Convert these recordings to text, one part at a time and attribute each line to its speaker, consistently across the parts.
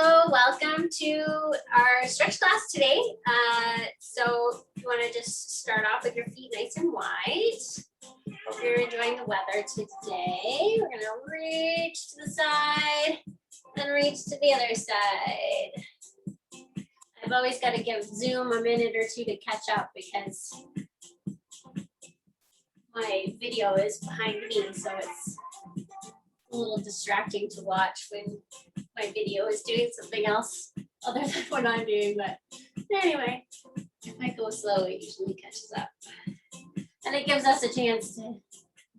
Speaker 1: Hello, welcome to our stretch class today. So you want to just start off with your feet nice and wide. Hope you're enjoying the weather today. We're going to reach to the side and reach to the other side. I've always got to give Zoom a minute or two to catch up because my video is behind me, so it's a little distracting to watch when my video is doing something else other than what I'm doing, but anyway, if I go slow, it usually catches up. And it gives us a chance to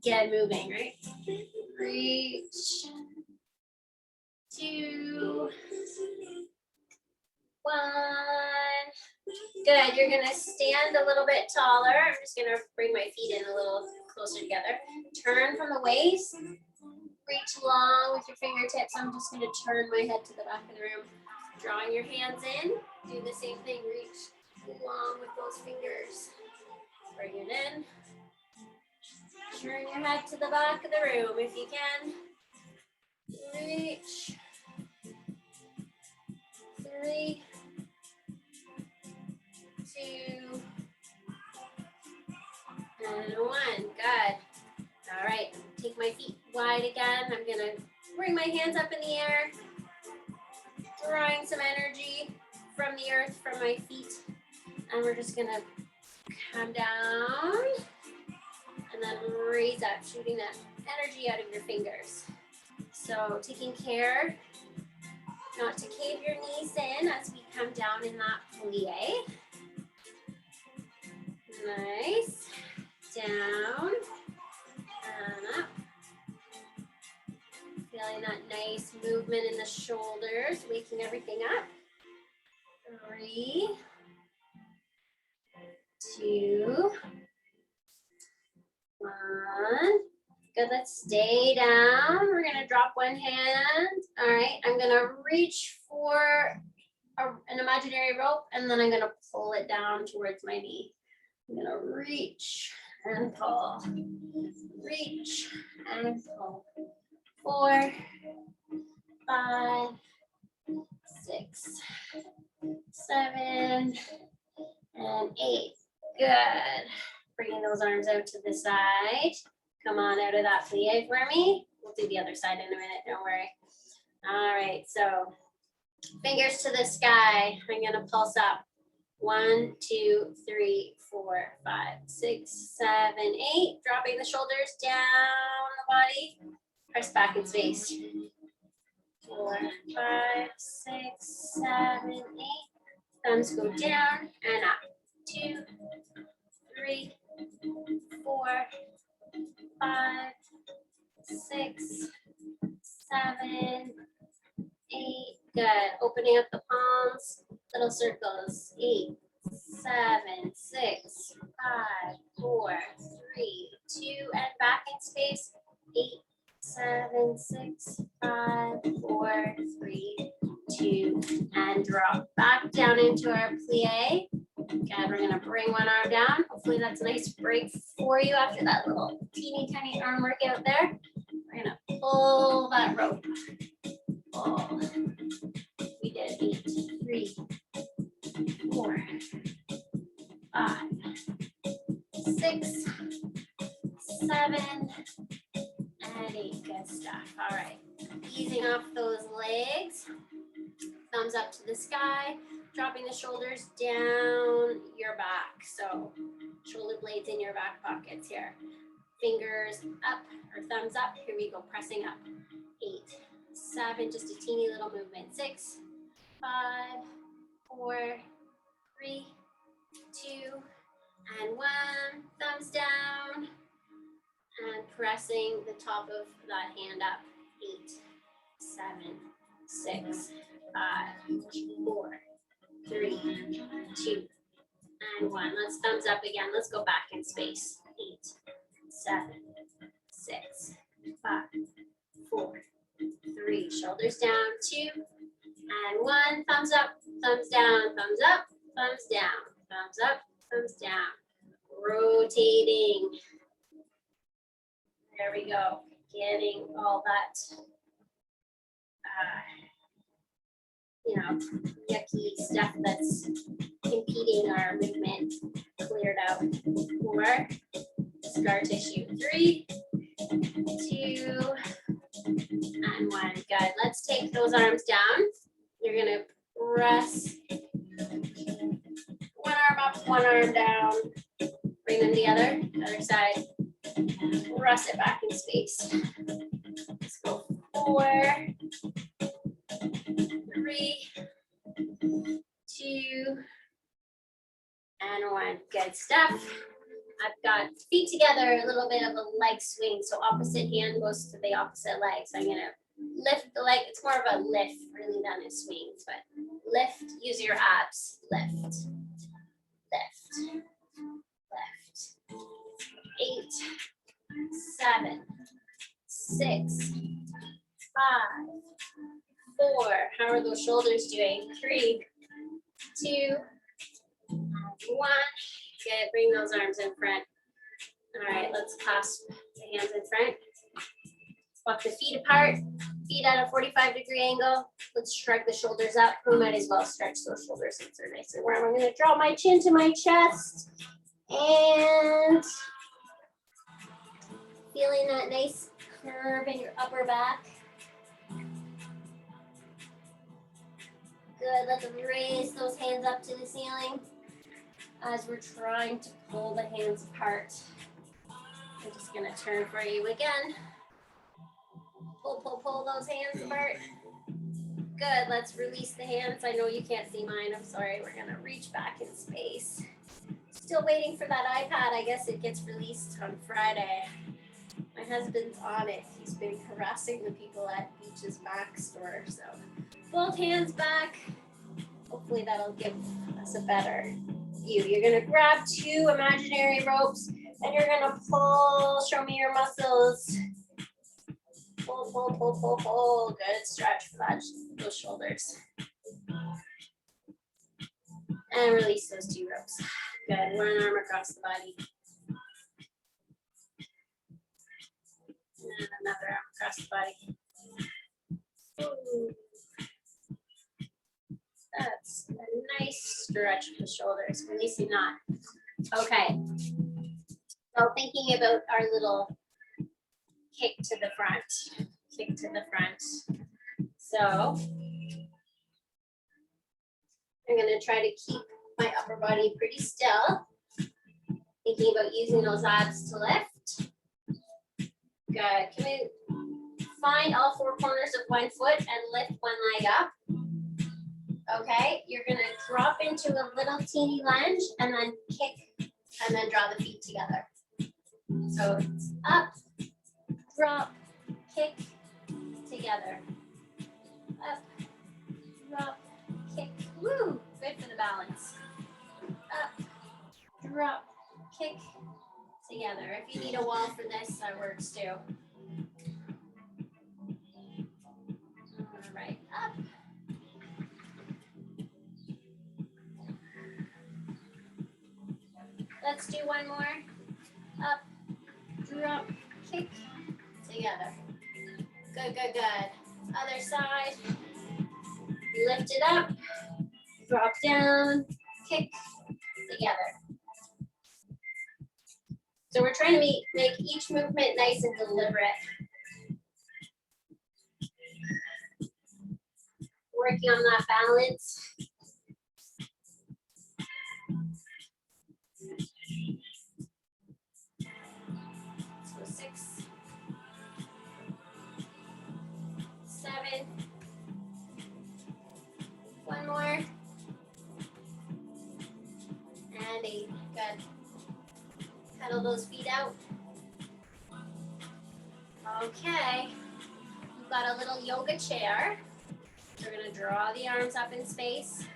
Speaker 1: get moving, right? Reach, 2, 1. Good, you're gonna stand a little bit taller. I'm just gonna bring my feet in a little closer together. Turn from the waist. Reach long with your fingertips. I'm just going to turn my head to the back of the room. Drawing your hands in. Do the same thing. Reach long with those fingers. Bring it in. Turn your head to the back of the room if you can. Reach. 3, 2, and 1. Good. All right, take my feet wide again. I'm gonna bring my hands up in the air, drawing some energy from the earth from my feet. And we're just gonna come down and then raise up, shooting that energy out of your fingers. So taking care not to cave your knees in as we come down in that plie. Nice. Down. And up. Feeling that nice movement in the shoulders, waking everything up. 3, 2, 1. Good, let's stay down. We're gonna drop one hand. All right, I'm gonna reach for an imaginary rope and then I'm gonna pull it down towards my knee. I'm gonna reach and pull, reach and pull. 4, 5, 6, 7, and 8. Good. Bringing those arms out to the side. Come on out of that plie for me. We'll do the other side in a minute, don't worry. All right, so fingers to the sky. I'm gonna pulse up. 1, 2, 3, 4, 5, 6, 7, 8. Dropping the shoulders down the body. Press back in space. 4, 5, 6, 7, 8. Thumbs go down and up. 2, 3, 4, 5, 6, 7, 8. Good. Opening up the palms, little circles. 8, 7, 6, 5, 4, 3, 2, and back in space. 8, 7, 6, 5, 4, 3, 2, and drop back down into our plie. Good, we're gonna bring one arm down. Hopefully that's a nice break for you after that little teeny tiny arm workout there. We're gonna pull that rope. Pull. We did 8, 3, 4, 5, 6, 7, and 8. Good stuff. All right. Easing off those legs. Thumbs up to the sky. Dropping the shoulders down your back. So shoulder blades in your back pockets here. Fingers up or thumbs up. Here we go. Pressing up. 8, 7. Just a teeny little movement. 6, 5, 4, 3, 2, and 1. Thumbs down. And pressing the top of that hand up. 8, 7, 6, 5, 4, 3, 2, and 1. Let's thumbs up again. Let's go back in space. 8, 7, 6, 5, 4, 3. Shoulders down. 2, and 1. Thumbs up, thumbs down, thumbs up, thumbs down, thumbs up, thumbs down. Rotating. There we go. Getting all that yucky stuff that's impeding our movement cleared out. 4, scar tissue. 3, 2, and 1. Good. Let's take those arms down. You're gonna press one arm up, one arm down. Bring them together, other side. Press it back in space. Let's go. 4, 3, 2, and 1. Good stuff. I've got feet together, a little bit of a leg swing. So opposite hand goes to the opposite leg. So I'm gonna lift the leg. It's more of a lift really than a swing, but lift, use your abs. Lift, lift, lift. 8, 7, 6, 5, 4. How are those shoulders doing? 3, 2, 1. Good. Bring those arms in front. All right, let's clasp the hands in front. Walk the feet apart. Feet at a 45-degree angle. Let's shrug the shoulders up. We might as well stretch those shoulders since they're nice and warm. I'm going to draw my chin to my chest. And feeling that nice curve in your upper back. Good. Let's raise those hands up to the ceiling as we're trying to pull the hands apart. I'm just going to turn for you again. Pull, pull, pull those hands apart. Good. Let's release the hands. I know you can't see mine. I'm sorry. We're going to reach back in space. Still waiting for that iPad. I guess it gets released on Friday. My husband's on it. He's been harassing the people at Beach's Back store. So both hands back. Hopefully that'll give us a better view. You're going to grab 2 imaginary ropes and you're going to pull. Show me your muscles. Pull, pull, pull, pull, pull. Good. Stretch for that, those shoulders. And release those 2 ropes. Good. One arm across the body. And another arm across the body. Ooh. That's a nice stretch of the shoulders, releasing that. Okay. So thinking about our little kick to the front. Kick to the front. So I'm going to try to keep my upper body pretty still. Thinking about using those abs to lift. Good. Can we find all 4 corners of one foot and lift one leg up? Okay, you're gonna drop into a little teeny lunge and then kick and then draw the feet together. So it's up, drop, kick, together. Up, drop, kick. Woo, good for the balance. Up, drop, kick, together. If you need a wall for this, that works too. All right, up. Let's do one more. Up, drop, kick, together. Good, good, good. Other side. Lift it up, drop down, kick, together. So we're trying to make each movement nice and deliberate. Working on that balance. So 6, 7. One more. And 8. Good. Pedal those feet out. Okay. We've got a little yoga chair. We're going to draw the arms up in space.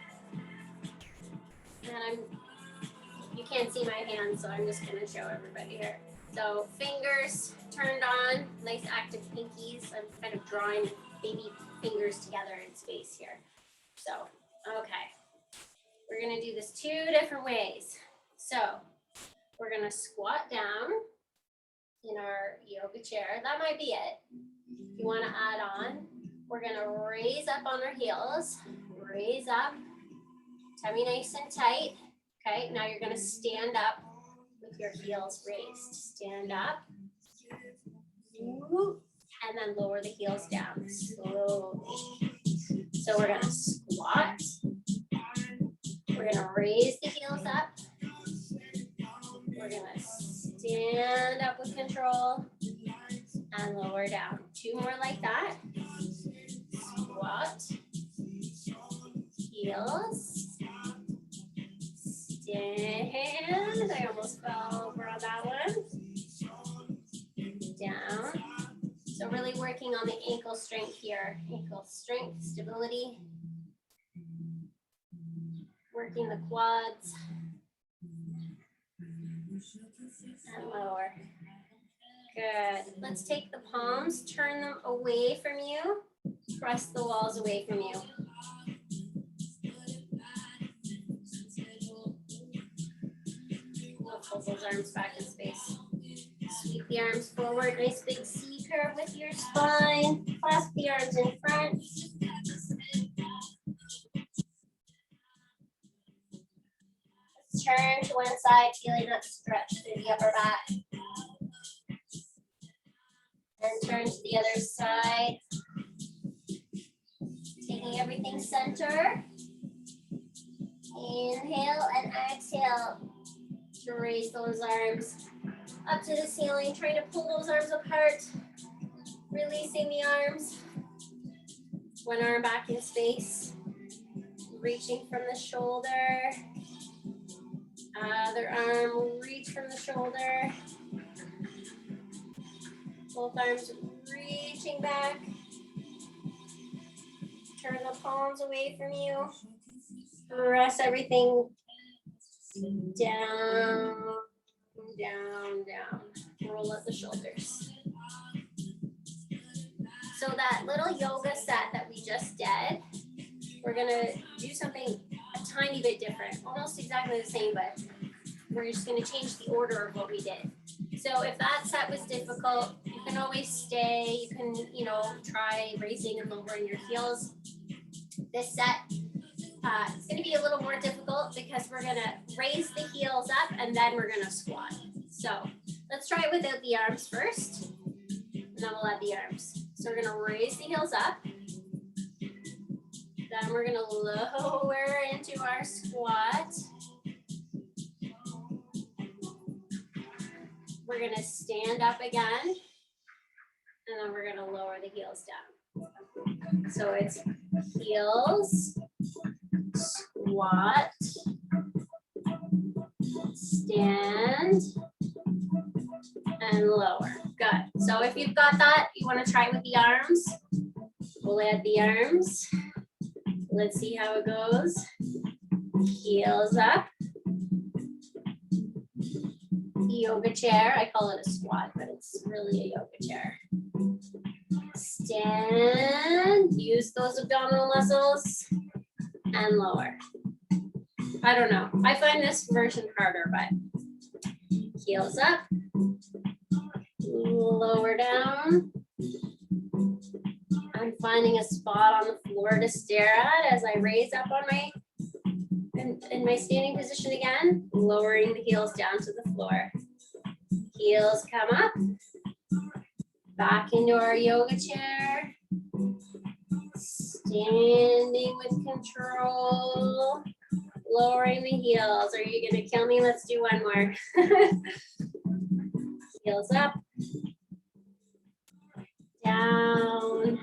Speaker 1: And you can't see my hands, so I'm just going to show everybody here. So fingers turned on, nice active pinkies. I'm kind of drawing baby fingers together in space here. So, okay. We're going to do this 2 different ways. So we're going to squat down in our yoga chair. That might be it. If you want to add on, we're going to raise up on our heels, Raise up, tummy nice and tight. Okay, now you're gonna stand up with your heels raised. Stand up. And then lower the heels down slowly. So we're gonna squat. We're gonna raise the heels up. We're gonna stand up with control and lower down. 2 more like that. Squat. Heels. Stand. I almost fell over on that one. Down. So really working on the ankle strength here. Ankle strength, stability. Working the quads. And lower. Good. Let's take the palms, turn them away from you. Press the walls away from you. We'll pull those arms back in space. Sweep the arms forward. Nice big C curve with your spine. Clasp the arms in front. Let's turn to one side, feeling that stretch through the upper back. And turn to the other side. Taking everything center. Inhale and exhale to raise those arms up to the ceiling, trying to pull those arms apart, releasing the arms. One arm back in space, reaching from the shoulder. Other arm, reach from the shoulder. Both arms reaching back. Turn the palms away from you. Press everything down, down, down. Roll up the shoulders. So that little yoga set that we just did, we're gonna do something a tiny bit different, almost exactly the same, but we're just gonna change the order of what we did. So if that set was difficult, you can always stay, you can, try raising and lowering your heels. This set, it's gonna be a little more difficult because we're gonna raise the heels up and then we're gonna squat. So let's try it without the arms first, and then we'll add the arms. So we're gonna raise the heels up. Then we're gonna lower into our squat. We're gonna stand up again, and then we're gonna lower the heels down. So it's heels, squat, stand, and lower. Good. So if you've got that, you want to try with the arms. We'll add the arms. Let's see how it goes. Heels up. Yoga chair. I call it a squat, but it's really a yoga chair. Stand. Use those abdominal muscles. And lower. I don't know. I find this version harder, but heels up. Lower down. I'm finding a spot on the floor to stare at as I raise up on in my standing position again, lowering the heels down to the floor. Heels come up. Back into our yoga chair. Standing with control. Lowering the heels. Are you gonna kill me? Let's do one more. Heels up. Down.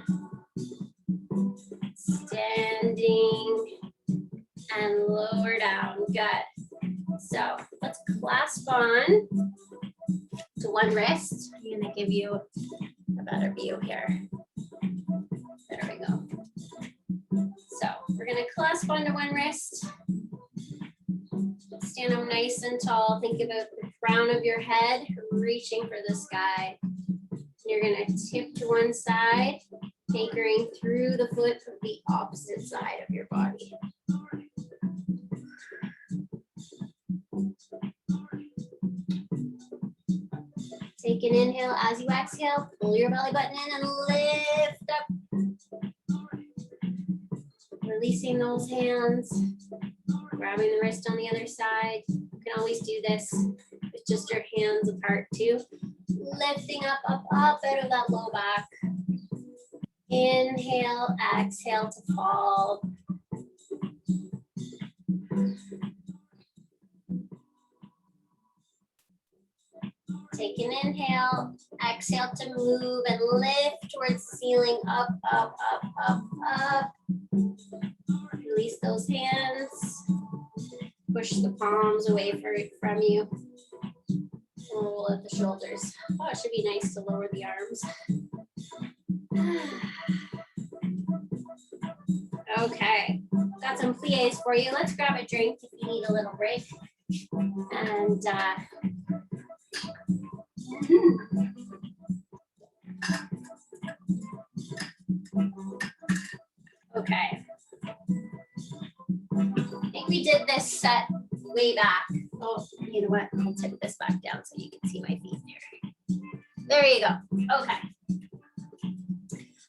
Speaker 1: Standing. And lower down. Good. So let's clasp on to one wrist. I'm gonna give you a better view here. There we go. So we're gonna clasp onto one wrist. Stand up nice and tall. Think about the crown of your head reaching for the sky. You're gonna tip to one side, anchoring through the foot of the opposite side of your body. Take an inhale as you exhale, pull your belly button in and lift up. Releasing those hands, grabbing the wrist on the other side. You can always do this with just your hands apart too. Lifting up, up, up out of that low back. Inhale, exhale to fall. Take an inhale, exhale to move and lift towards the ceiling, up, up, up, up, up. Release those hands. Push the palms away from you. Roll at the shoulders. Oh, it should be nice to lower the arms. Okay, got some pliés for you. Let's grab a drink if you need a little break. And okay. I think we did this set way back. Oh, you know what? I'll tip this back down so you can see my feet there. There you go. Okay.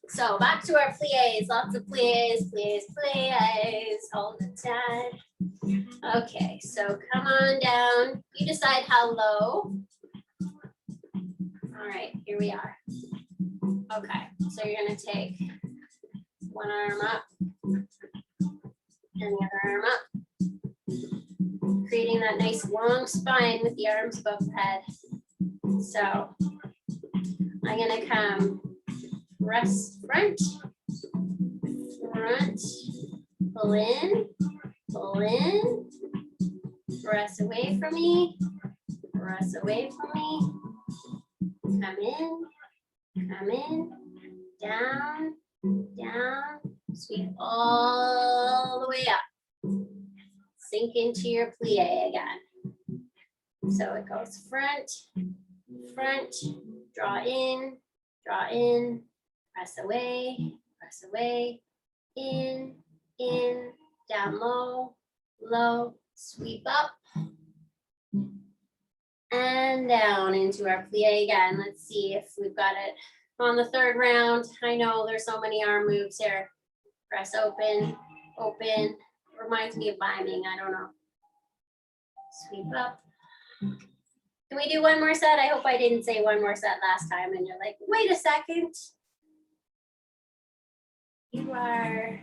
Speaker 1: So back to our pliés. Lots of pliés, pliés, pliés all the time. Okay, so come on down. You decide how low. All right, here we are. Okay, so you're gonna take one arm up and the other arm up, creating that nice long spine with the arms above the head. So I'm gonna come press front, pull in, press away from me, come in, down, down, sweep all the way up. Sink into your plie again. So it goes front, draw in, press away, in, down low, sweep up, and down into our plie again. Let's see if we've got it on the third round. I know there's so many arm moves here. Press open, reminds me of miming, I don't know. Sweep up. Can we do one more set? I hope I didn't say one more set last time and you're like, wait a second. You are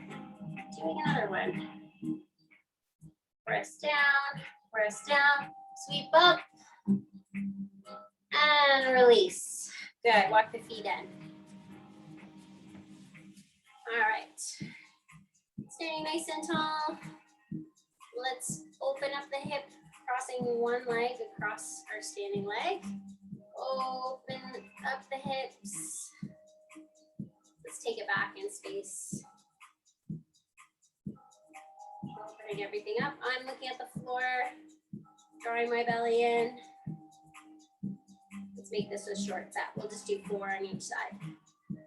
Speaker 1: doing another one. Press down, sweep up, and release. Good, walk the feet in. All right, staying nice and tall. Let's open up the hip, crossing one leg across our standing leg. Open up the hips. Let's take it back in space. Opening everything up. I'm looking at the floor, drawing my belly in. Let's make this a short set. We'll just do 4 on each side. Good.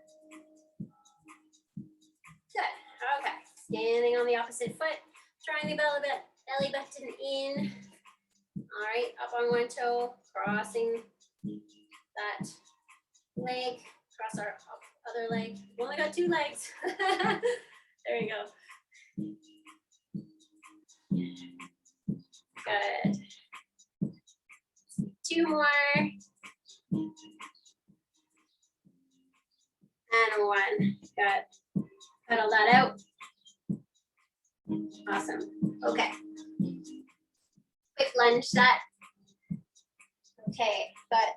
Speaker 1: Okay. Standing on the opposite foot, drawing the belly button in. All right. Up on one toe, crossing that leg, cross our other leg. We only got 2 legs. There you go. Good. 2 more. And 1. Good. Pedal that out. Awesome. Okay. Quick lunge set. Okay, but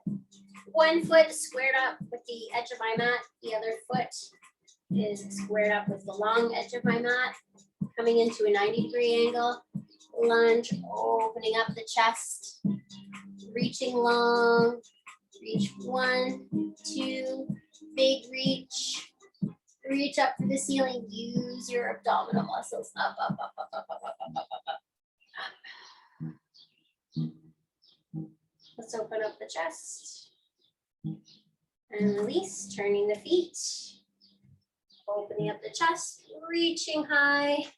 Speaker 1: one foot is squared up with the edge of my mat. The other foot is squared up with the long edge of my mat. Coming into a 90-degree angle. Lunge, opening up the chest. Reaching long. Reach 1, 2. Big reach. Reach up for the ceiling. Use your abdominal muscles. Up, up, up, up, up, up, up, up, up, up. Let's open up the chest. And release, turning the feet. Opening up the chest, reaching high.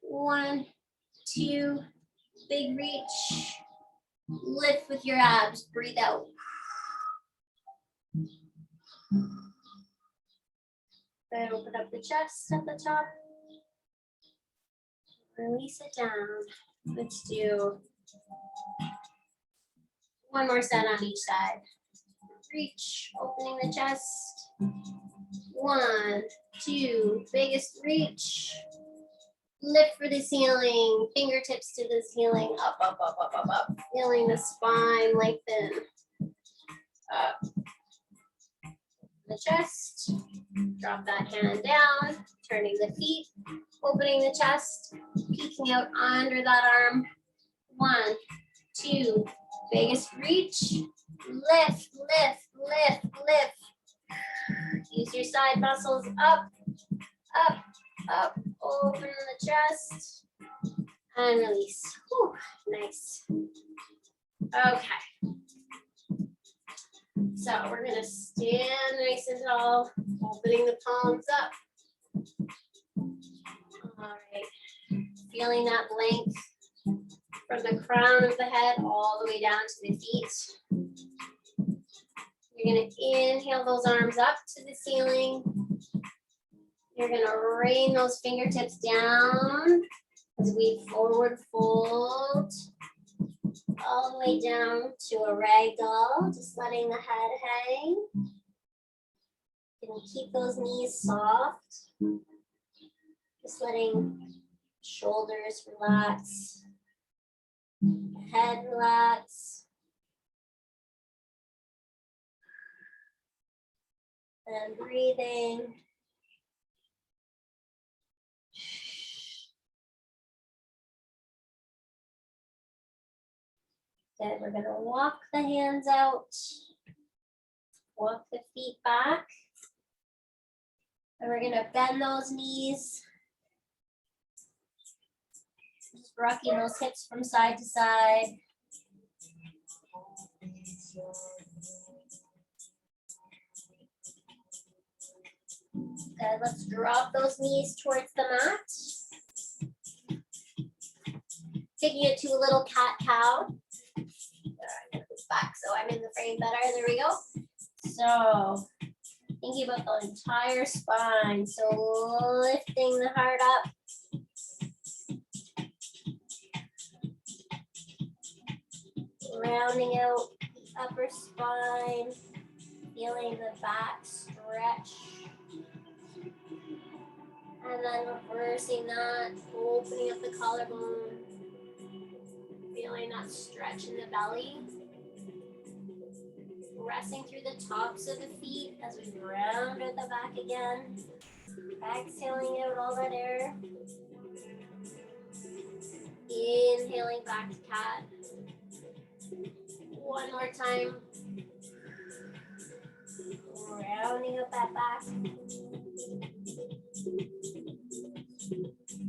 Speaker 1: 1, 2, big reach. Lift with your abs, breathe out. Then open up the chest at the top. Release it down. Let's do one more set on each side. Reach, opening the chest. 1, 2, biggest reach. Lift for the ceiling, fingertips to the ceiling, up, up, up, up, up, up. Feeling the spine lengthen. Up. The chest. Drop that hand down, turning the feet, opening the chest, peeking out under that arm. 1, 2, biggest reach. Lift, lift, lift, lift. Use your side muscles up, up, up. Open the chest and release. Whew, nice. Okay. So we're gonna stand nice and tall, opening the palms up. All right. Feeling that length from the crown of the head all the way down to the feet. You're gonna inhale those arms up to the ceiling. You're gonna rain those fingertips down as we forward fold all the way down to a ragdoll, just letting the head hang. You can keep those knees soft, just letting shoulders relax, head relax. And breathing. Good, we're gonna walk the hands out, walk the feet back, and we're gonna bend those knees, just rocking those hips from side to side. Good, let's drop those knees towards the mat. Taking it to a little cat-cow. Back so I'm in the frame better. There we go. So thinking about the entire spine. So lifting the heart up. Rounding out the upper spine. Feeling the back stretch. And then reversing that, opening up the collarbone. Feeling that stretch in the belly. Pressing through the tops of the feet as we round at the back again. Exhaling out all that air. Inhaling back to cat. One more time. Rounding up that back.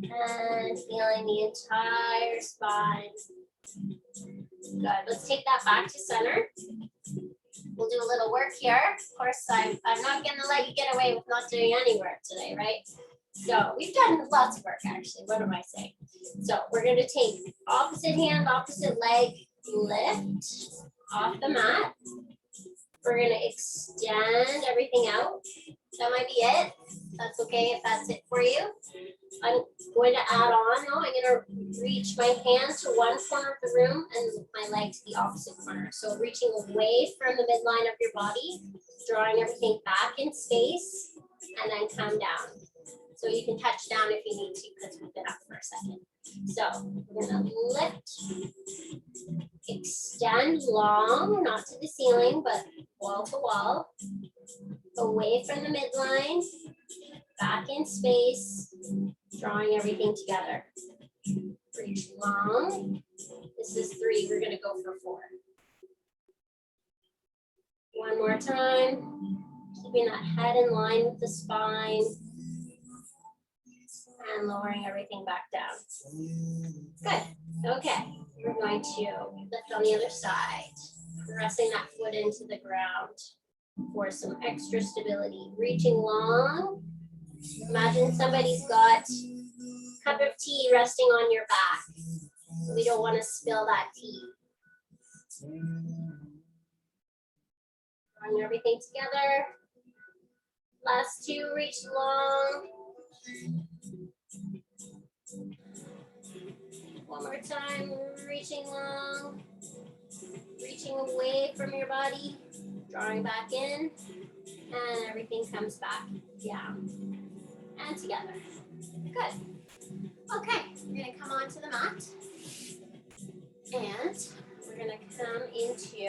Speaker 1: And feeling the entire spine. Good. Let's take that back to center. We'll do a little work here. Of course, I'm not going to let you get away with not doing any work today, right? So we've done lots of work, actually. What am I saying? So we're going to take opposite hand, opposite leg, lift off the mat. We're going to extend everything out. That might be it. That's okay if that's it for you. I'm going to add on now. I'm going to reach my hand to one corner of the room and my leg to the opposite corner. So reaching away from the midline of your body, drawing everything back in space, and then come down. So you can touch down if you need to because we've been up for a second. So we're going to lift, extend long, not to the ceiling, but wall to wall, away from the midline, back in space, drawing everything together. Reach long. This is 3. We're going to go for 4. One more time. Keeping that head in line with the spine. And lowering everything back down. Good. Okay. We're going to lift on the other side. Pressing that foot into the ground for some extra stability. Reaching long. Imagine somebody's got a cup of tea resting on your back. We don't want to spill that tea. Drawing everything together. Last 2, reach long. One more time, reaching long, reaching away from your body, drawing back in, and everything comes back down and together. Good. Okay, we're gonna come onto the mat, and we're gonna come into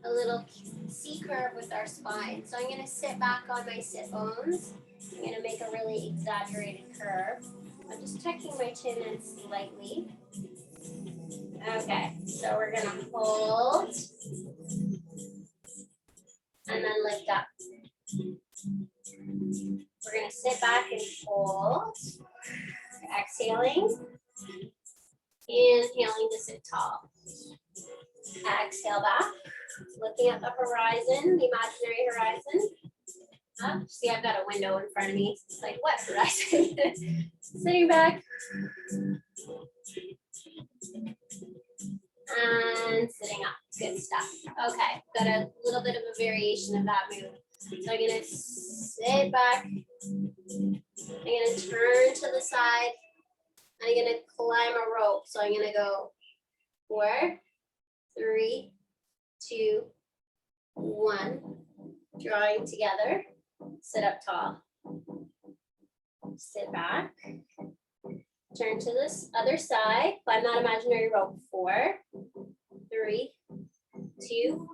Speaker 1: a little C curve with our spine. So I'm gonna sit back on my sit bones. I'm gonna make a really exaggerated curve. I'm just tucking my chin in slightly. Okay, so we're gonna hold and then lift up. We're gonna sit back and hold. Exhaling. Inhaling to sit tall. Exhale back. Looking at the horizon, the imaginary horizon. See, I've got a window in front of me. It's like, what horizon? Sitting back. And sitting up. Good stuff. Okay, got a little bit of a variation of that move. So I'm gonna sit back. I'm gonna turn to the side. I'm gonna climb a rope. So I'm gonna go 4, 3, 2, 1. Drawing together. Sit up tall. Sit back. Turn to this other side. Climb that imaginary rope. 4, 3, 2,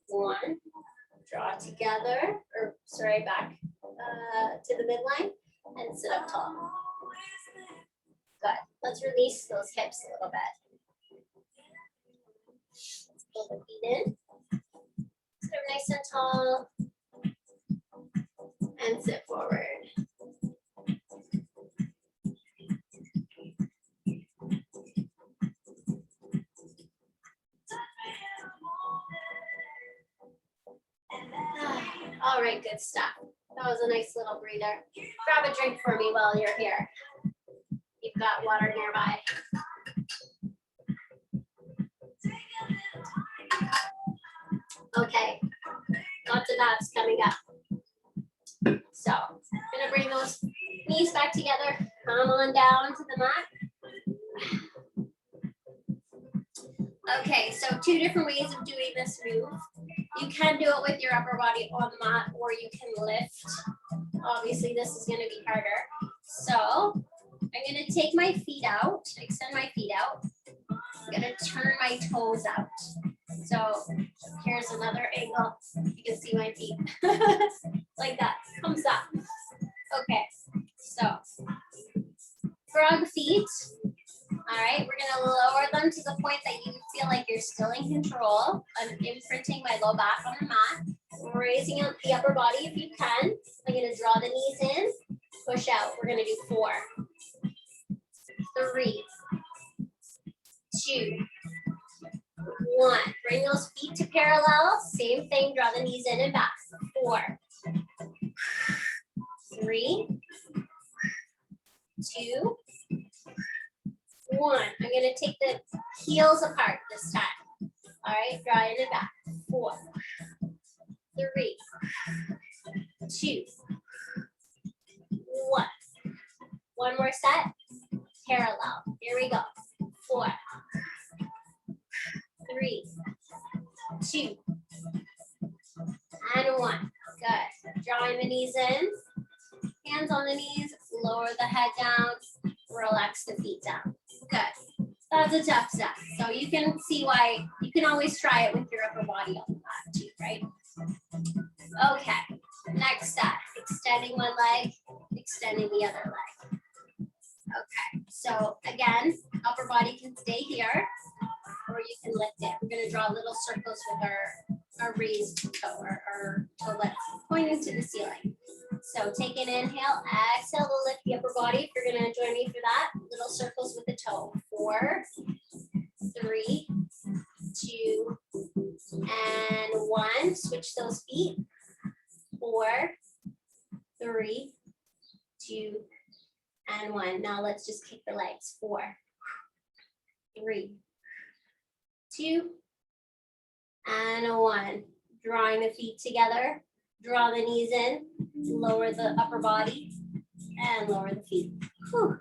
Speaker 1: 1. Draw together, or sorry, back to the midline and sit up tall. Good. Let's release those hips a little bit. Pull the feet in. Sit up nice and tall. And sit forward. All right, good stuff. That was a nice little breather. Grab a drink for me while you're here. You've got water nearby. Okay, lots of abs coming up. So I'm gonna bring those knees back together. Come on down to the mat. Okay, so 2 different ways of doing this move. You can do it with your upper body on the mat, or you can lift. Obviously, this is gonna be harder. So I'm gonna take my feet out, extend my feet out. I'm gonna turn my toes out. So here's another angle. You can see my feet. Like that, comes up. Okay, so frog feet. All right, we're gonna lower them to the point that you feel like you're still in control. I'm imprinting my low back on the mat. Raising up the upper body if you can. I'm gonna draw the knees in, push out. We're gonna do 4, 3, 2, 1. Bring those feet to parallel. Same thing, draw the knees in and back. 4, 3, 2, 1. I'm gonna take the heels apart this time. All right, draw in and back. 4, 3, 2, 1. One more set. Parallel. Here we go. 4, 3, 2, and 1. Good. Drawing the knees in. Hands on the knees. Lower the head down. Relax the feet down. Good. That's a tough step. So you can see why you can always try it with your upper body on the mat too, right? Okay. Next step. Extending one leg, extending the other leg. Okay. So again, upper body can stay here, or you can lift it. We're going to draw little circles with our raised toe, our toe lips pointing to the ceiling. So take an inhale, exhale to lift the upper body. If you're going to join me for that, little circles with the toe. 4, 3, 2, and 1. Switch those feet. 4, 3, 2, and 1. Now let's just kick the legs. 4, 3, 2, and 1. Drawing the feet together. Draw the knees in. Lower the upper body and lower the feet. Whew.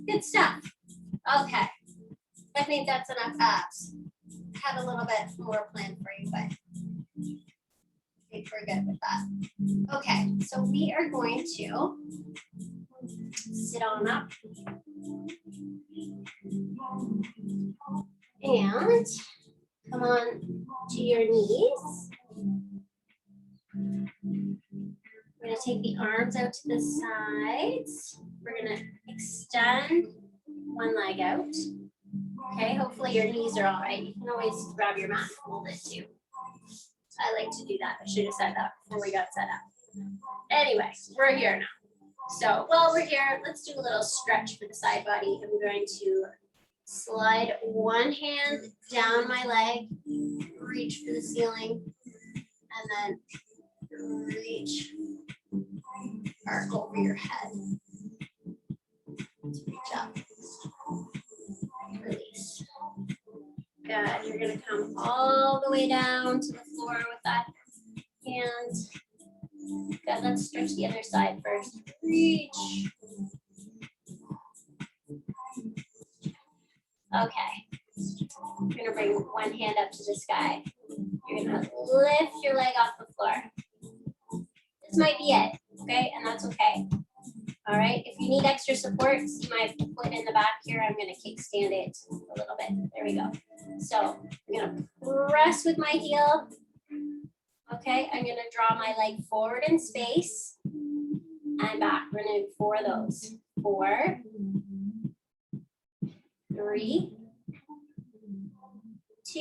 Speaker 1: Good stuff. Okay. I think that's enough abs. I had a little bit more planned for you, but I think we're good with that. Okay, so we are going to sit on up. And come on to your knees. We're going to take the arms out to the sides. We're going to extend one leg out. Okay, hopefully your knees are all right. You can always grab your mat and hold it too. I like to do that. I should have said that before we got set up. Anyway, we're here now. So while we're here, let's do a little stretch for the side body. I'm going to slide one hand down my leg, reach for the ceiling, and then reach arc over your head. Let's reach up. Release. Good. You're going to come all the way down to the floor with that hand. Good. Let's stretch the other side first. Reach. Okay. You're going to bring one hand up to the sky. You're going to lift your leg off the floor. This might be it, okay? And that's okay. All right. If you need extra support, see my foot in the back here. I'm going to kickstand it a little bit. There we go. So I'm going to press with my heel. Okay. I'm going to draw my leg forward in space and back. We're going to do 4 of those. 4, 3, 2,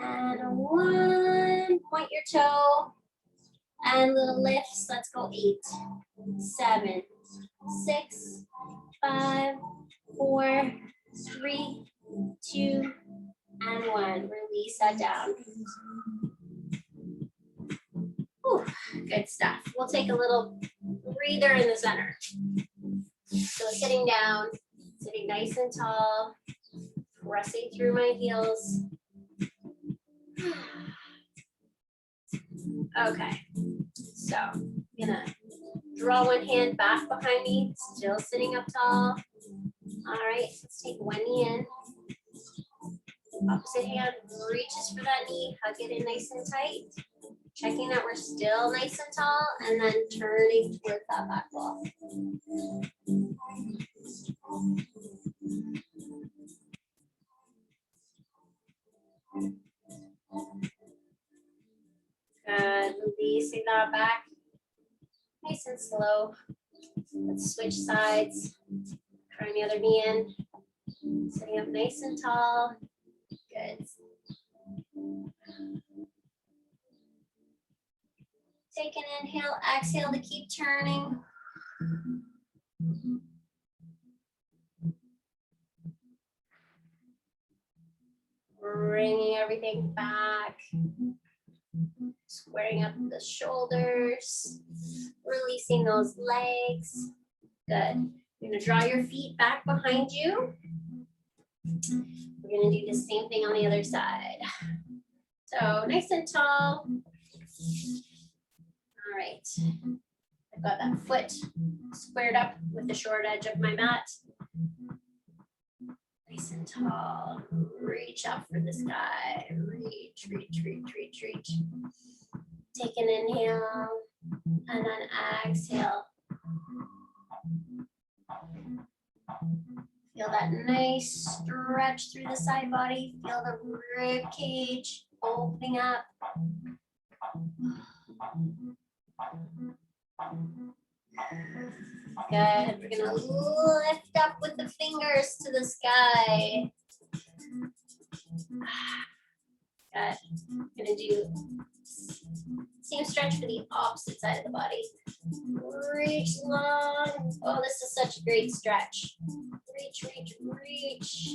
Speaker 1: and 1. Point your toe. And little lifts. Let's go 8, 7, 6, 5, 4, 3, 2, and 1. Release that down. Whew, good stuff. We'll take a little breather in the center. So sitting down, sitting nice and tall, pressing through my heels. Okay, so I'm gonna draw one hand back behind me, still sitting up tall. All right, let's take one knee in. Opposite hand reaches for that knee, hug it in nice and tight. Checking that we're still nice and tall, and then turning towards that back wall. Good, releasing that back. Nice and slow. Let's switch sides. Turn the other knee in. Sitting up nice and tall. Good. Take an inhale, exhale to keep turning. Bringing everything back. Squaring up the shoulders. Releasing those legs. Good. You're going to draw your feet back behind you. We're going to do the same thing on the other side. So nice and tall. All right. I've got that foot squared up with the short edge of my mat. Nice and tall. Reach up for the sky. Reach, reach, reach, reach, reach. Take an inhale and then exhale. Feel that nice stretch through the side body. Feel the rib cage opening up. Good. We're gonna lift up with the fingers to the sky. Good. We're gonna do same stretch for the opposite side of the body. Reach long. Oh, this is such a great stretch. Reach, reach, reach.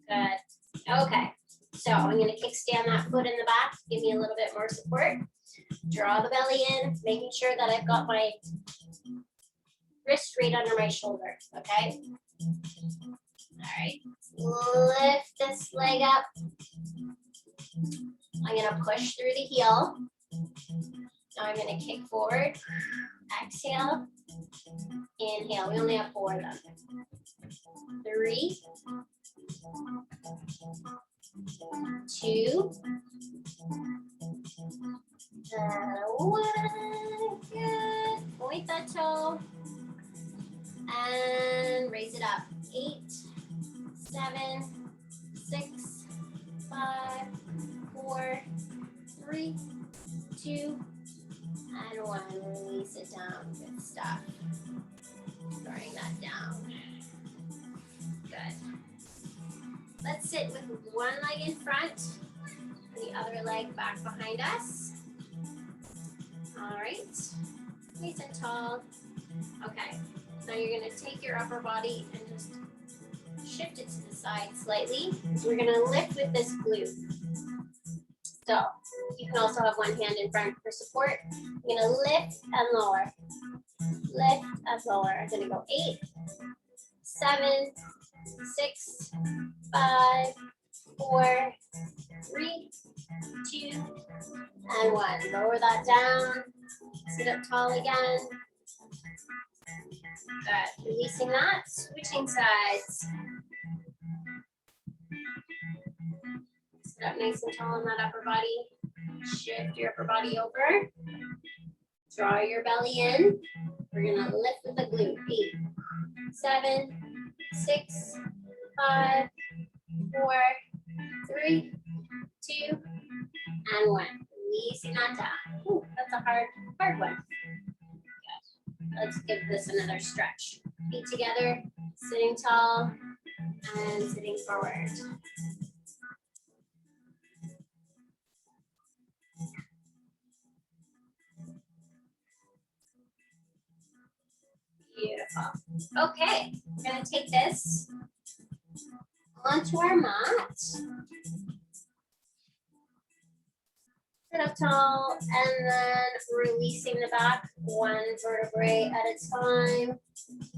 Speaker 1: Good. Okay. So I'm going to kickstand that foot in the back, give me a little bit more support. Draw the belly in, making sure that I've got my wrist right under my shoulder, okay? All right, lift this leg up. I'm going to push through the heel. Now I'm gonna kick forward, exhale, inhale. We only have 4 of them. 3, 2, and 1. Good. Point that toe. And raise it up. 8, 7, 6, 5, 4, 3, 2, and 1. Release it down. Good stuff. Throwing that down. Good. Let's sit with one leg in front, the other leg back behind us. All right. Nice and tall. Okay. Now you're going to take your upper body and just shift it to the side slightly. So we're going to lift with this glute. So you can also have one hand in front for support. You're going to lift and lower. Lift and lower. I'm going to go 8, 7, 6, 5, 4, 3, 2, and 1. Lower that down. Sit up tall again. Good. Releasing that. Switching sides. Sit up nice and tall on that upper body. Shift your upper body over. Draw your belly in. We're going to lift with the glute. 8, 7, 6, 5, 4, 3, 2, and 1. Releasing that down. Ooh, that's a hard one. Good. Let's give this another stretch. Feet together, sitting tall, and sitting forward. Beautiful. Okay, we're going to take this onto our mat. Sit up tall and then releasing the back one vertebrae at a time.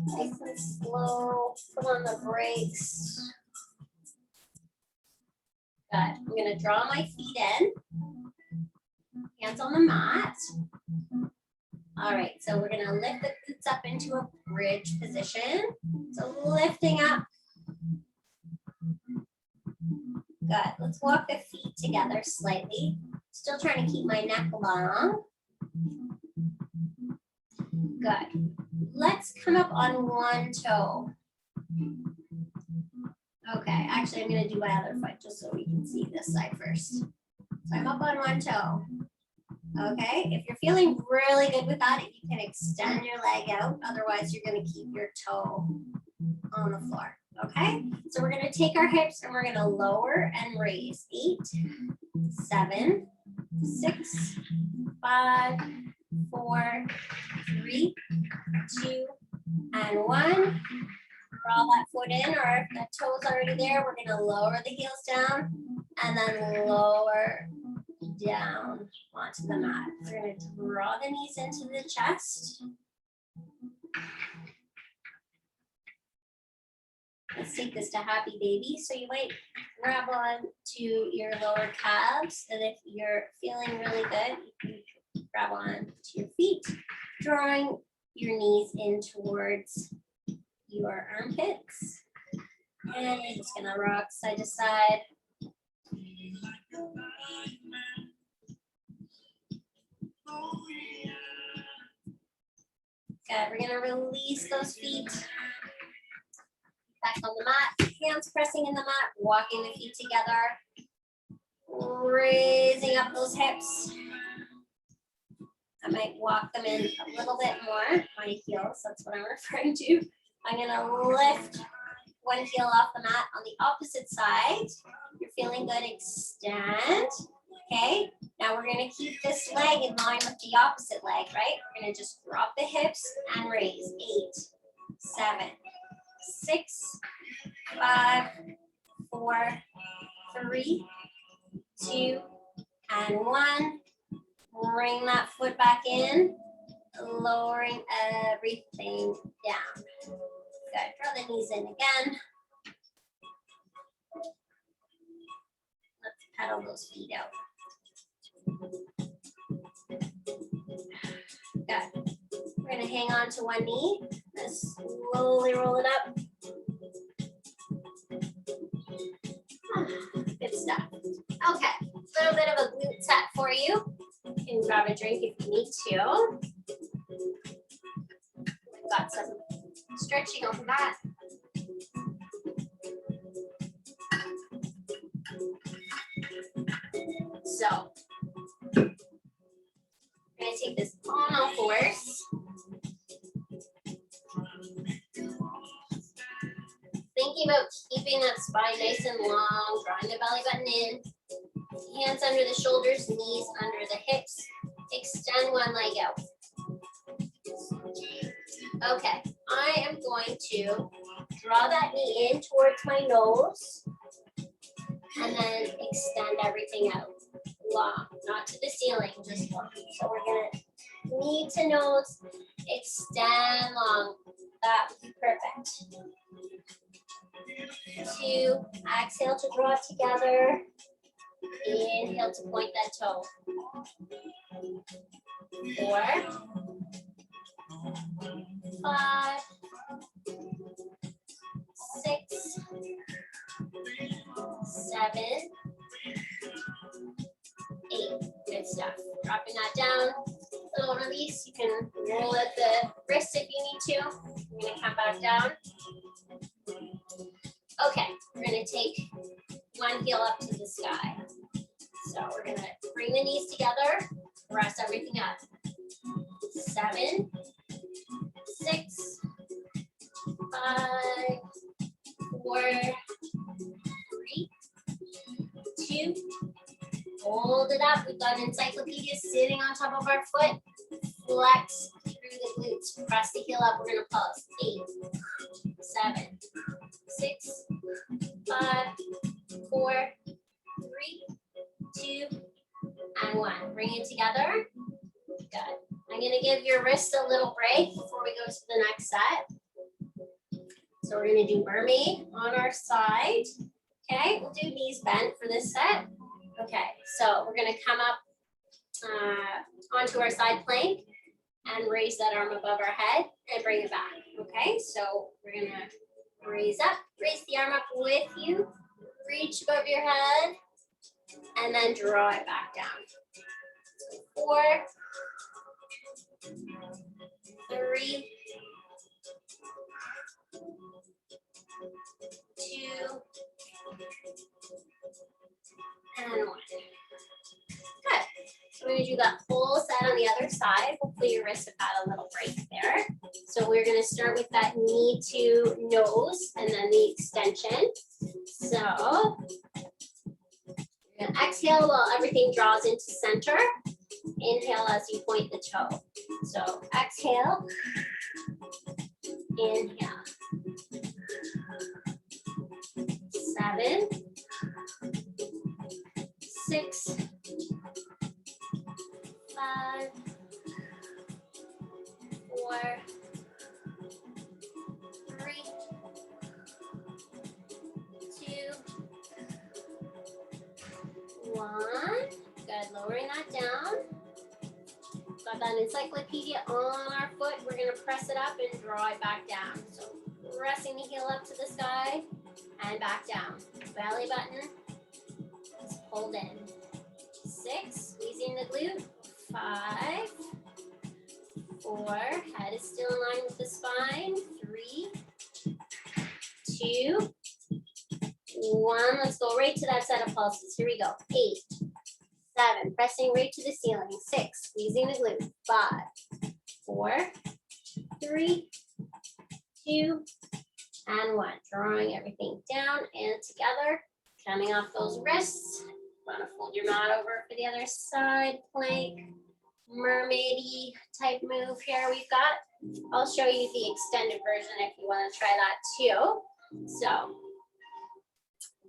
Speaker 1: Nice and slow. Put on the brakes. Good. I'm going to draw my feet in. Hands on the mat. All right, so we're going to lift the glutes up into a bridge position. So lifting up. Good. Let's walk the feet together slightly. Still trying to keep my neck long. Good. Let's come up on one toe. Okay, actually I'm going to do my other foot just so we can see this side first. So I'm up on one toe. Okay, if you're feeling really good with that, you can extend your leg out. Otherwise, you're going to keep your toe on the floor. Okay, so we're going to take our hips and we're going to lower and raise. 8, 7, 6, 5, 4, 3, 2, and 1. Draw that foot in, or if that toe's already there, we're going to lower the heels down and then lower down onto the mat. We're going to draw the knees into the chest. Let's take this to happy baby. So you might grab on to your lower calves, and if you're feeling really good, you can grab on to your feet, drawing your knees in towards your armpits. And you're just gonna rock side to side. Good, we're gonna release those feet. Back on the mat, hands pressing in the mat, walking the feet together. Raising up those hips. I might walk them in a little bit more, my heels, that's what I'm referring to. I'm gonna lift one heel off the mat on the opposite side. You're feeling good, extend. Okay, now we're gonna keep this leg in line with the opposite leg, right? We're gonna just drop the hips and raise. 8, 7, 6, 5, 4, 3, 2, and 1. Bring that foot back in, lowering everything down. Good, draw the knees in again. Let's pedal those feet out. gonna hang on to one knee and slowly roll it up. Good stuff. Okay, a little bit of a glute set for you. You can grab a drink if you need to. We've got some stretching on the mat. So, we're gonna take this on all fours. Thinking about keeping that spine nice and long, drawing the belly button in. Hands under the shoulders, knees under the hips. Extend one leg out. Okay, I am going to draw that knee in towards my nose and then extend everything out. Long, not to the ceiling, just long. So we're gonna knee to nose, extend long. That would be perfect. 2, exhale to draw it together. Inhale to point that toe. 4, 5, 6, 7, 8. Good stuff. Dropping that down. Little release. You can roll at the wrist if you need to. We're going to come back down. Okay, we're going to take one heel up to the sky. So we're going to bring the knees together, press everything up. 7, 6, 5, 4, 3, 2. Hold it up. We've got an encyclopedia sitting on top of our foot. Flex through the glutes. Press the heel up. We're going to pulse. 8, 7, 6, 5, 4, 3, 2, and 1. Bring it together. Good. I'm going to give your wrists a little break before we go to the next set. So we're going to do mermaid on our side. Okay, we'll do knees bent for this set. Okay, so we're going to come up onto our side plank and raise that arm above our head and bring it back. Okay, so we're going to raise up, raise the arm up with you, reach above your head, and then draw it back down. 4, 3, 2, and 1. Good. So we're going to do that whole set on the other side. Hopefully your wrists have had a little break there. So we're going to start with that knee to nose and then the extension. So you're going to exhale while everything draws into center. Inhale as you point the toe. So exhale, inhale. 7, 6, 5, 4, 3, 2, 1. Good. Lowering that down. Got that encyclopedia on our foot. We're going to press it up and draw it back down. So pressing the heel up to the sky and back down. Belly button is pulled in. 6, squeezing the glute. 5, 4, head is still in line with the spine. 3, 2, 1. Let's go right to that set of pulses. Here we go. 8, 7, pressing right to the ceiling. 6, squeezing the glute. 5, 4, 3, 2, and 1. Drawing everything down and together. Coming off those wrists. Want to fold your mat over for the other side. Plank, mermaid-y type move here we've got. I'll show you the extended version if you want to try that too. So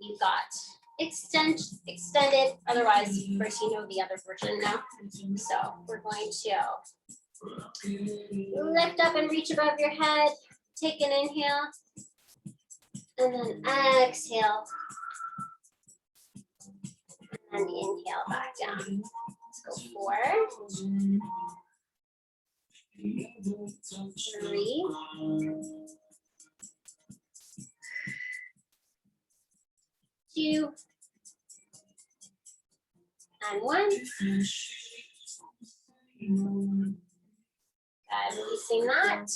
Speaker 1: you've got extended, otherwise of course you know the other version now. So we're going to lift up and reach above your head. Take an inhale and then exhale. And inhale back down. Let's go 4, 3, two, and 1. Releasing that.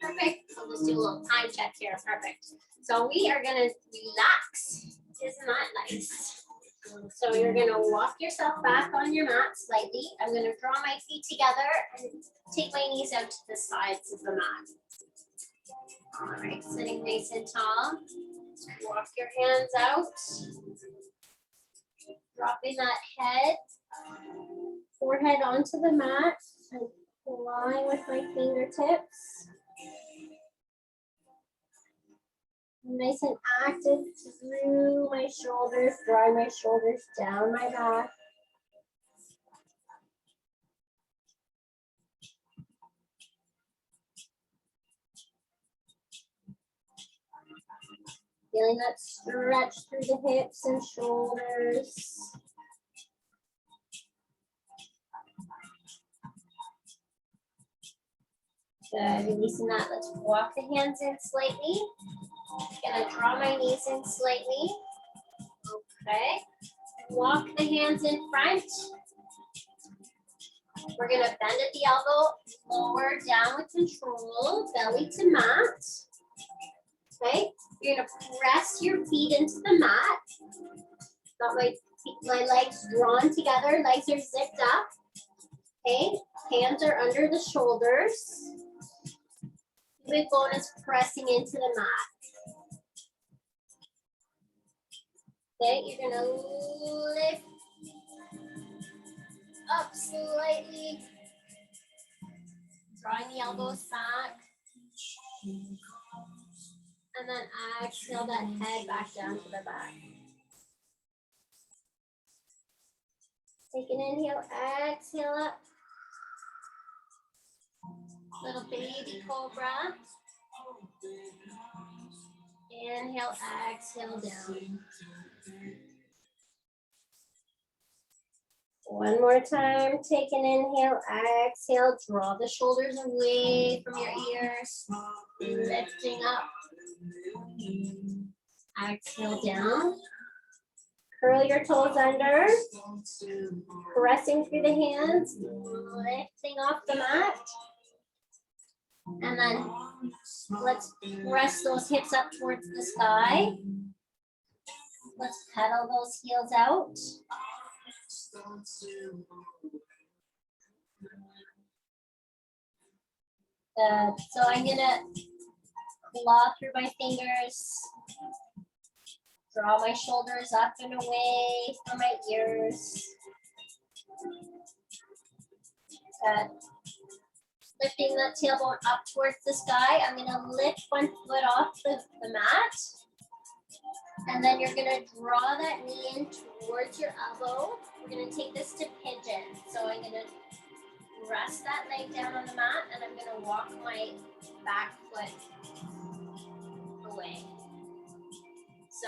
Speaker 1: Perfect. I'll just do a little time check here. Perfect. So we are going to relax. Isn't that nice? So you're going to walk yourself back on your mat slightly. I'm going to draw my feet together and take my knees out to the sides of the mat. All right, sitting nice and tall. Walk your hands out. Dropping that head, forehead onto the mat and flying with my fingertips. Nice and active through my shoulders, drawing my shoulders down my back. Feeling that stretch through the hips and shoulders. Good, releasing that. Let's walk the hands in slightly. Gonna draw my knees in slightly. Okay. Walk the hands in front. We're gonna bend at the elbow, lower down with control, belly to mat. Okay. You're gonna press your feet into the mat. Got my legs drawn together, legs are zipped up. Okay. Hands are under the shoulders. Big bone is pressing into the mat. Okay, you're gonna lift up slightly, drawing the elbows back, and then exhale that head back down to the back. Take an inhale, exhale up. Little baby cobra. Inhale, exhale down. One more time, take an inhale, exhale, draw the shoulders away from your ears, lifting up. Exhale down. Curl your toes under, pressing through the hands, lifting off the mat. And then let's press those hips up towards the sky. Let's pedal those heels out. Good. So I'm gonna claw through my fingers, draw my shoulders up and away from my ears. Good. Lifting that tailbone up towards the sky. I'm gonna lift one foot off the mat. And then you're gonna draw that knee in towards your elbow. We're gonna take this to pigeon. So I'm gonna rest that leg down on the mat and I'm gonna walk my back foot away. So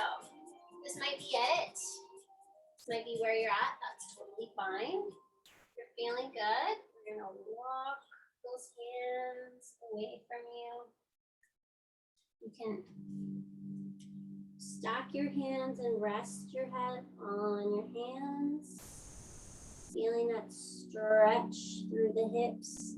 Speaker 1: this might be it. This might be where you're at. That's totally fine. If you're feeling good, we're gonna walk those hands away from you. You can stack your hands and rest your head on your hands. Feeling that stretch through the hips.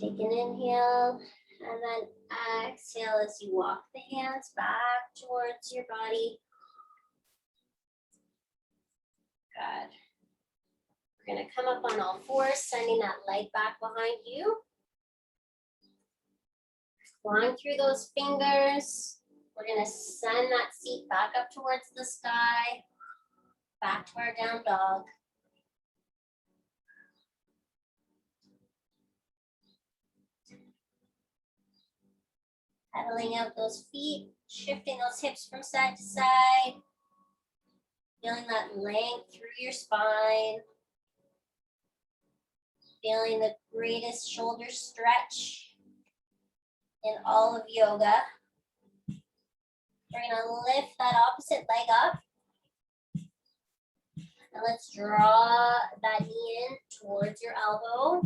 Speaker 1: Take an inhale and then exhale as you walk the hands back towards your body. Good. We're going to come up on all fours, sending that leg back behind you. Flying through those fingers. We're going to send that seat back up towards the sky, back to our down dog. Pedaling out those feet, shifting those hips from side to side. Feeling that length through your spine. Feeling the greatest shoulder stretch in all of yoga. We're gonna lift that opposite leg up. And let's draw that knee in towards your elbow.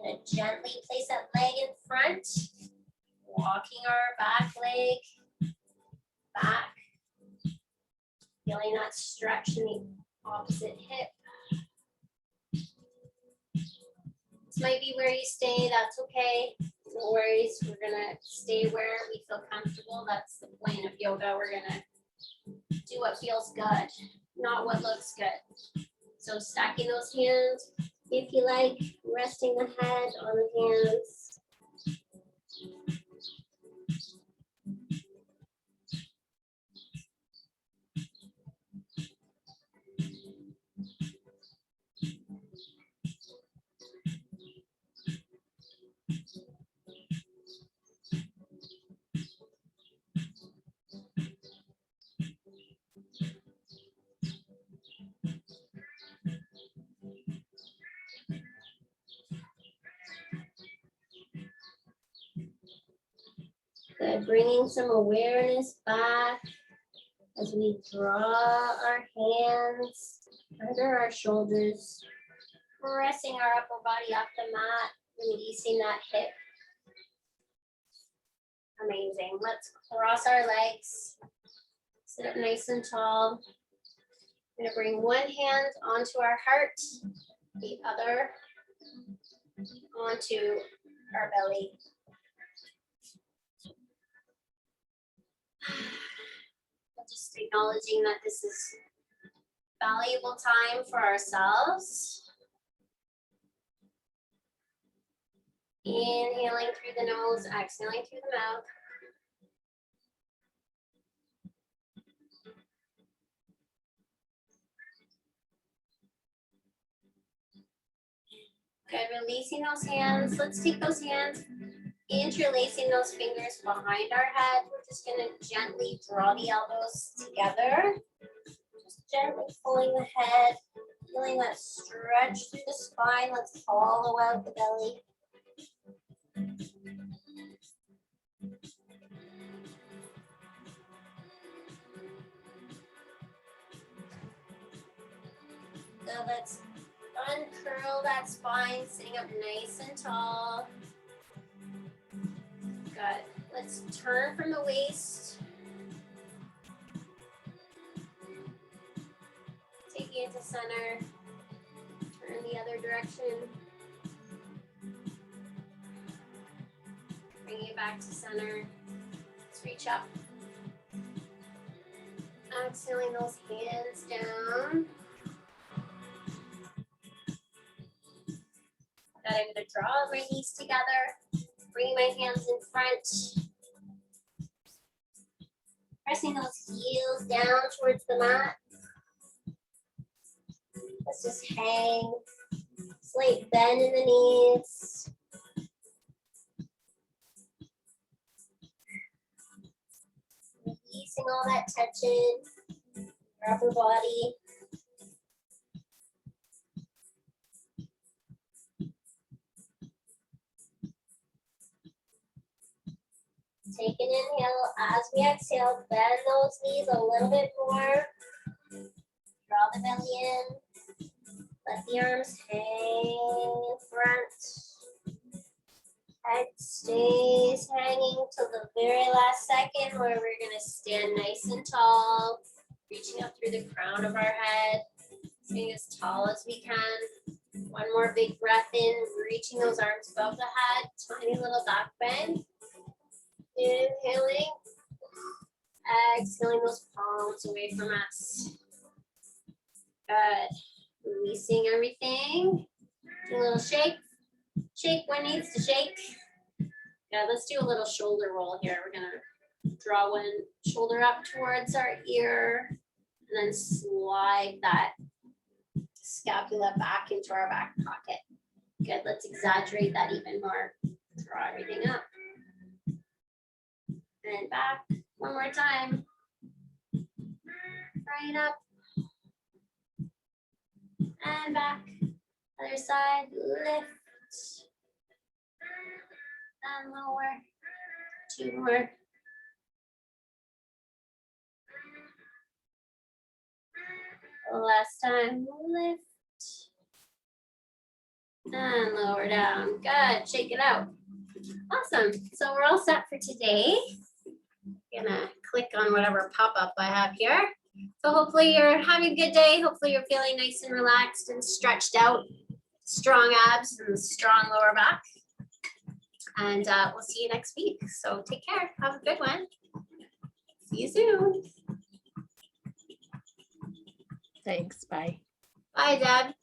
Speaker 1: And gently place that leg in front. Walking our back leg back. Feeling that stretch in the opposite hip. This might be where you stay, that's okay. No worries, we're gonna stay where we feel comfortable. That's the point of yoga. We're gonna do what feels good, not what looks good. So stacking those hands, if you like, resting the head on the hands. Good, bringing some awareness back as we draw our hands under our shoulders, pressing our upper body off the mat, releasing that hip. Amazing. Let's cross our legs, sit up nice and tall. I'm gonna bring one hand onto our heart, the other onto our belly. Just acknowledging that this is valuable time for ourselves. Inhaling through the nose, exhaling through the mouth. Good, releasing those hands. Let's take those hands, interlacing those fingers behind our head. We're just gonna gently draw the elbows together. Just gently pulling the head, feeling that stretch through the spine. Let's hollow out the belly. So let's uncurl that spine, sitting up nice and tall. Good. Let's turn from the waist. Take it to center. Turn the other direction. Bring it back to center. Let's reach up. Exhaling those hands down. Good, I'm gonna draw my knees together. Bring my hands in front. Pressing those heels down towards the mat. Let's just hang. Slight bend in the knees. Releasing all that tension. Your upper body. Take an inhale as we exhale, bend those knees a little bit more. Draw the belly in. Let the arms hang in front. Head stays hanging till the very last second where we're gonna stand nice and tall, reaching up through the crown of our head, staying as tall as we can. One more big breath in, reaching those arms above the head, tiny little back bend. Inhaling, exhaling those palms away from us. Good. Releasing everything. A little shake. Shake when needs to shake. Yeah, let's do a little shoulder roll here. We're gonna draw one shoulder up towards our ear and then slide that scapula back into our back pocket. Good, let's exaggerate that even more. Draw everything up. And back, one more time. Right up. and back. Other side, lift. And lower. 2 more. Last time, lift. And lower down. Good, shake it out. Awesome, so we're all set for today. Gonna click on whatever pop-up I have here. So hopefully you're having a good day. Hopefully you're feeling nice and relaxed and stretched out. Strong abs and strong lower back. And we'll see you next week. So take care, have a good one. See you soon.
Speaker 2: Thanks. Bye.
Speaker 1: Bye, Deb.